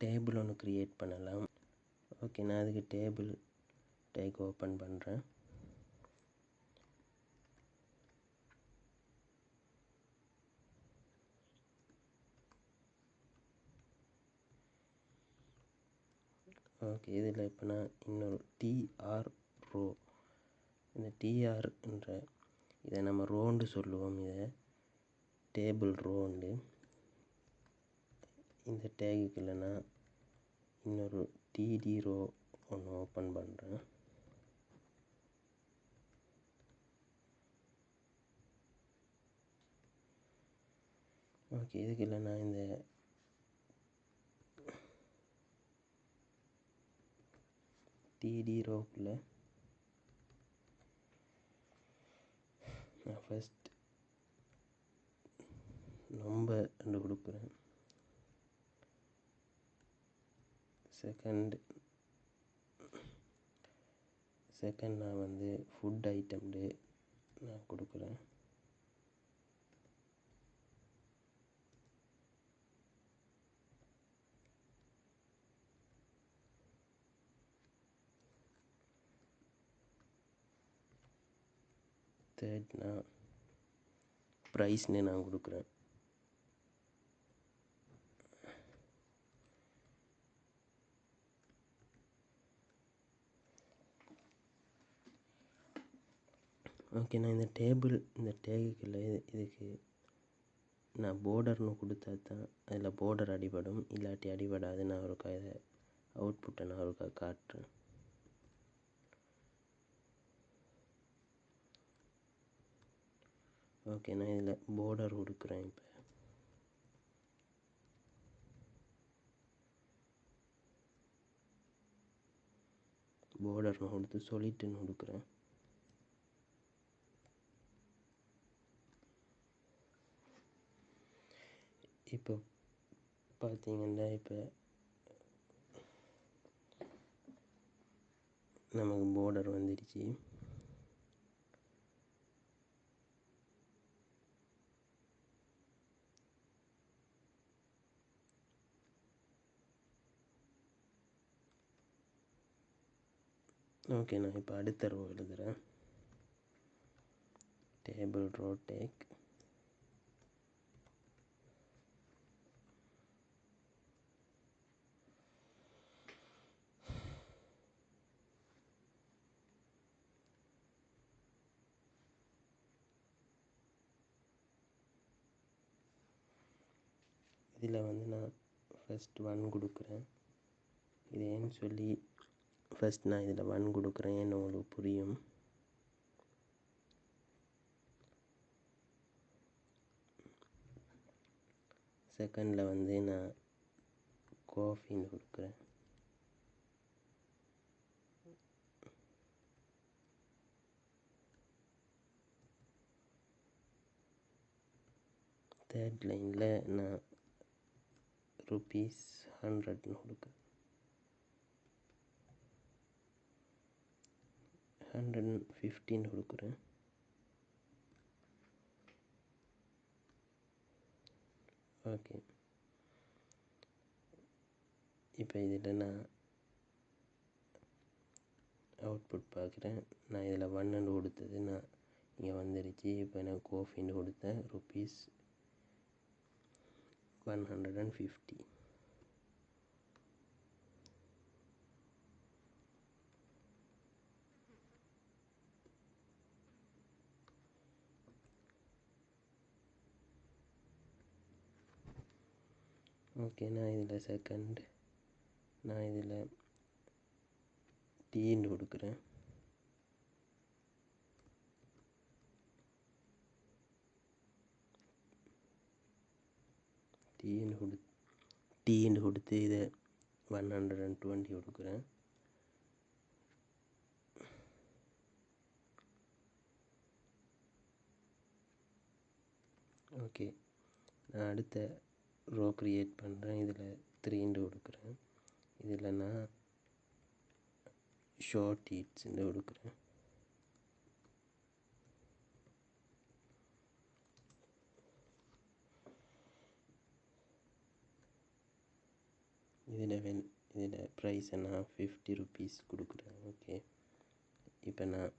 Table ஒன்று create பண்ணலாம். Okay, நான் அதுக்கு டேபிள் டேக் ஓப்பன் பண்ணுறேன். ஓகே, இதில் இப்போ நான் இன்னொரு டிஆர் ரோ, இந்த டிஆர்ன்ற இதை நம்ம ரோண்டு சொல்லுவோம், இதை டேபிள் ரோண்டு. இந்த டேகுக்குள்ள நான் இன்னொரு டிடி ரோ ஒன்று ஓப்பன் பண்ணுறேன். ஓகே, இதுக்குள்ள நான் இந்த டிடி ரோக்குள்ள நான் ஃபஸ்ட் நம்பர் ரெண்டு கொடுக்குறேன். செகண்ட் நான் வந்து ஃபுட் ஐட்டம்டு நான் கொடுக்குறேன். தேர்ட் நான் ப்ரைஸ்னு நான் கொடுக்குறேன். ஓகே, நான் இந்த டேகுக்குள்ள இதுக்கு நான் போர்டர்னு கொடுத்தா தான் அதில் போர்டர் அடிபடும், இல்லாட்டி அடிபடாது. நான் ஒருக்கா இதை அவுட்புட்டை நான் ஒருக்கா காட்டுறேன். ஓகே, நான் இதில் போர்டர் கொடுக்குறேன். இப்போ போர்டர்னு கொடுத்து சொல்லிட்டுன்னு கொடுக்குறேன். இப்போ பார்த்தீங்கன்னா இப்போ நமக்கு போர்டர் வந்துடுச்சு. ஓகே, நான் இப்போ அடுத்த ரோ எழுதுகிறேன். Table row tag. இதில் வந்து நான் ஃபஸ்ட் 1 கொடுக்குறேன். இது ஏன்னு சொல்லி ஃபஸ்ட் நான் இதில் 1 கொடுக்குறேன், ஏன்னு உங்களுக்கு புரியும். செகண்டில் வந்து நான் காஃபின்னு கொடுக்குறேன். தேர்ட் லைனில் நான் ₹100ன்னு கொடுக்குறேன். 115 கொடுக்குறேன். ஓகே, இப்போ இதில் நான் அவுட்புட் பார்க்குறேன். நான் இதில் 1 கொடுத்தது நான் இங்கே வந்துடுச்சு. இப்போ நான் காஃபின்னு கொடுத்தேன், ₹150. ஓகே, நான் இதில் செகண்ட் நான் இதில் டீன்னு கொடுக்குறேன். டீன்னு கொடுத்து இதை 120 கொடுக்குறேன். ஓகே, நான் அடுத்த ரோ க்ரியேட் பண்ணுறேன். இதில் 3 கொடுக்குறேன். இதில் நான் ஷார்ட் ஈட்ஸ்ன்னு கொடுக்குறேன். இதில் ப்ரைஸை நான் 50 ருபீஸ் கொடுக்குறேன். ஓகே, இப்போ நான்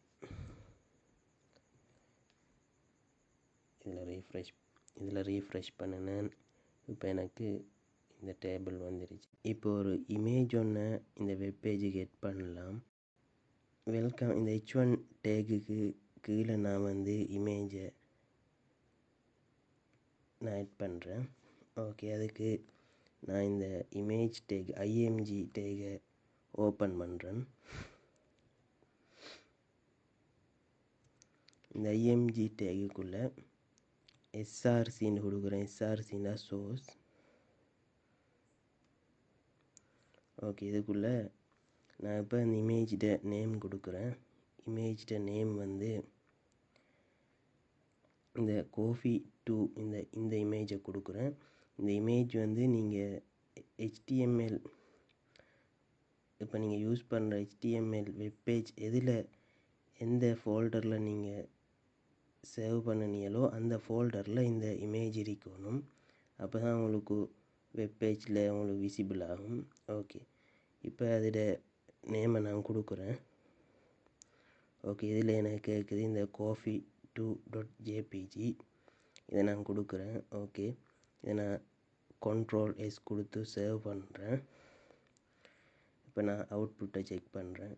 இதில் ரீஃப்ரெஷ் பண்ணினேன். இப்போ எனக்கு இந்த டேபிள் வந்துடுச்சு. இப்போ ஒரு இமேஜ் ஒன்று இந்த வெப்பேஜுக்கு எட் பண்ணலாம். வெல்கம், இந்த H1 டேகுக்கு கீழே நான் வந்து இமேஜை நான் எட் பண்ணுறேன். ஓகே, அதுக்கு நான் இந்த இமேஜ் டேக் IMG டேகை ஓப்பன் பண்ணுறேன். இந்த IMG டேகுக்குள்ளே SRCன்னு கொடுக்குறேன். SRCன்னா சோர்ஸ். ஓகே, இதுக்குள்ளே நான் இப்போ இந்த இமேஜ்ட நேம் கொடுக்குறேன். இமேஜ்ட நேம் வந்து இந்த coffee 2 இந்த இமேஜை கொடுக்குறேன். இந்த இமேஜ் வந்து நீங்கள் HTML இப்போ நீங்கள் யூஸ் பண்ணுற HTML வெப்பேஜ் எந்த ஃபோல்டரில் நீங்கள் சேவ் பண்ணினீங்களோ அந்த ஃபோல்டரில் இந்த இமேஜ் இருக்கணும். அப்போ தான் உங்களுக்கு வெப்பேஜில் உங்களுக்கு விசிபிள் ஆகும். ஓகே, இப்போ அதோட நேமை நான் கொடுக்குறேன். ஓகே, இதில் எனக்கு கேட்குது இந்த coffee2.jpg, இதை நான் கொடுக்குறேன். ஓகே, இதை நான் Ctrl+S கொடுத்து சேவ் பண்ணுறேன். இப்போ நான் அவுட்புட்டை செக் பண்ணுறேன்.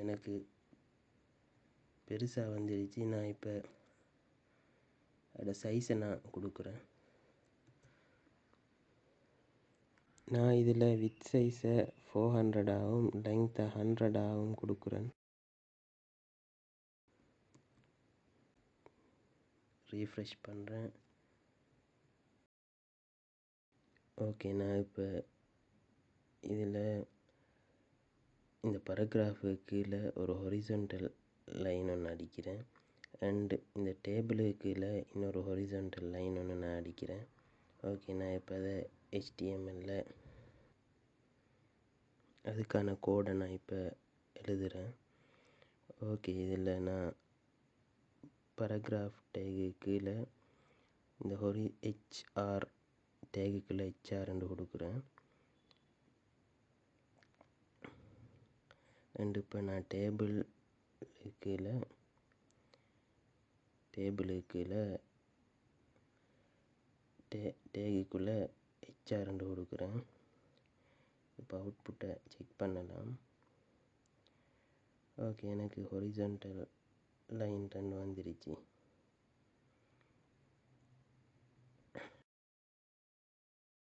எனக்கு பெருசாக வந்துடுச்சு. நான் இப்போ அதோட சைஸை நான் கொடுக்குறேன். நான் இதில் வித் சைஸை 400 ஆகும், லெங்த்தை 100 ஆகும் கொடுக்குறேன். ரீஃப்ரெஷ் பண்ணுறேன். ஓகே, நான் இப்போ இதில் இந்த பரகிராஃபுக்கு கீழே ஒரு ஹொரிசான்டல் லைன் ஒன்று அடிக்கிறேன். அண்டு இந்த டேபிளுக்கு கீழே இன்னொரு ஹொரிசான்டல் லைன் ஒன்று நான் அடிக்கிறேன். ஓகே, நான் இப்போ அதை HTML அதுக்கான கோடை நான் இப்போ எழுதுகிறேன். ஓகே, இதில் நான் பரகிராஃப் டேகு கீழே இந்த HR டேகுக்குள்ளே HRன்னு கொடுக்குறேன். அண்டு இப்போ நான் டேபிளுக்கு கீழே டேகுக்குள்ளே HRன்னு கொடுக்குறேன். இப்போ அவுட்புட்டை செக் பண்ணலாம். ஓகே, எனக்கு ஹொரிசான்டல் லைன் 2 வந்துடுச்சு.